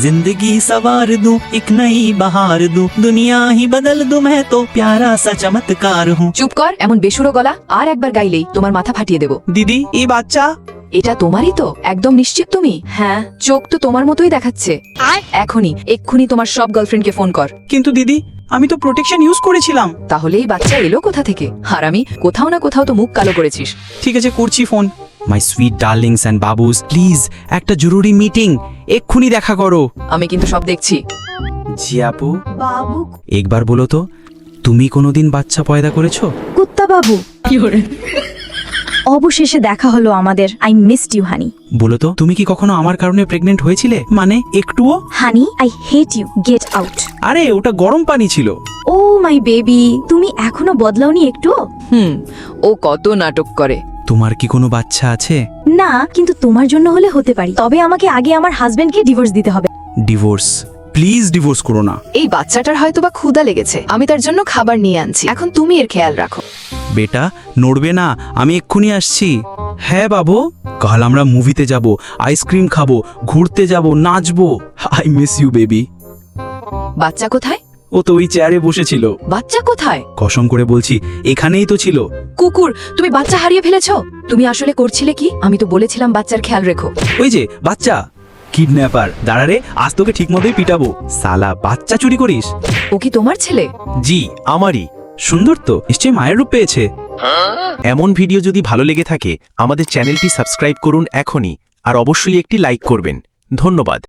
जिंदगी सवार दूं, एक नई बहार दूं, दुनिया ही बदल दूं, मैं तो प्यारा सा चमत्कार हूँ। চুপ কর, এমন বেসুরো গলা আর একবার গাইলেই তোমার মাথা ফাটিয়ে দেব। दीदी ये বাচ্চা এটা তোমারই তো? একদম নিশ্চিত তুমি? হ্যাঁ, চোখ তো তোমার মতোই দেখাচ্ছে। এক্ষুনি তোমার সব গার্লফ্রেন্ডকে ফোন কর। কিন্তু দিদি আমি তো প্রোটেকশন ইউজ করেছিলাম। তাহলে এই বাচ্চা এলো কোথা থেকে? আর আমি কোথাও না কোথাও তো মুখ কালো করেছিস। ঠিক আছে করছি phone. My sweet darlings and babus, please একটা জরুরি মিটিং, এক্ষুনি দেখা করো। আমি কিন্তু সব দেখছি। জি আপু। বাবু, একবার বলো তো, তুমি কোনোদিন বাচ্চা পয়দা করেছো? কুত্তা বাবু, অবশেষে দেখা হলো আমাদের। I missed you honey. বলো তো, তুমি কি কখনো আমার কারণে প্রেগনেন্ট হয়েছিলে? মানে একটুও? Honey, I hate you, get out. আরে ওটা গরম পানি ছিল। ও মাই বেবি, তুমি এখনো বদলাওনি একটুও? ও কত নাটক করে। তোমার কি কোনো বাচ্চা আছে? না, কিন্তু তোমার জন্য হলে হতে পারি। তবে আমাকে আগে আমার হাজবেন্ডকে ডিভোর্স দিতে হবে। ডিভোর্স? প্লিজ ডিভোর্স করো না। এই বাচ্চাটার হয়তোবা ক্ষুধা লেগেছে, আমি তার জন্য খাবার নিয়ে আনছি। এখন তুমি এর খেয়াল রাখো। বেটা নড়বে না, আমি এক্ষুনি আসছি। হ্যাঁ বাবু, কাল আমরা মুভিতে যাব, আইসক্রিম খাবো, ঘুরতে যাব, নাচবো। I miss you baby. বাচ্চা কোথায়? ও তো ওই চেয়ারে বসেছিল। বাচ্চা কোথায়? কসম করে বলছি এখানেই তো ছিল। কুকুর, তুমি বাচ্চা হারিয়ে ফেলেছো। তুমি আসলে করছিলে কি? আমি তো বলেছিলাম বাচ্চার খেয়াল রেখো। ওই যে বাচ্চা। কিডন্যাপার, দাঁড়ারে, আজ তোকে ঠিক মতোই পিটাবো। সালা, বাচ্চা চুরি করিস? ও কি তোমার ছেলে? জি আমারই। সুন্দর তো, নিশ্চয়ই মায়ের রূপ পেয়েছে। এমন ভিডিও যদি ভালো লেগে থাকে আমাদের চ্যানেলটি সাবস্ক্রাইব করুন এখনই, আর অবশ্যই একটি লাইক করবেন। ধন্যবাদ।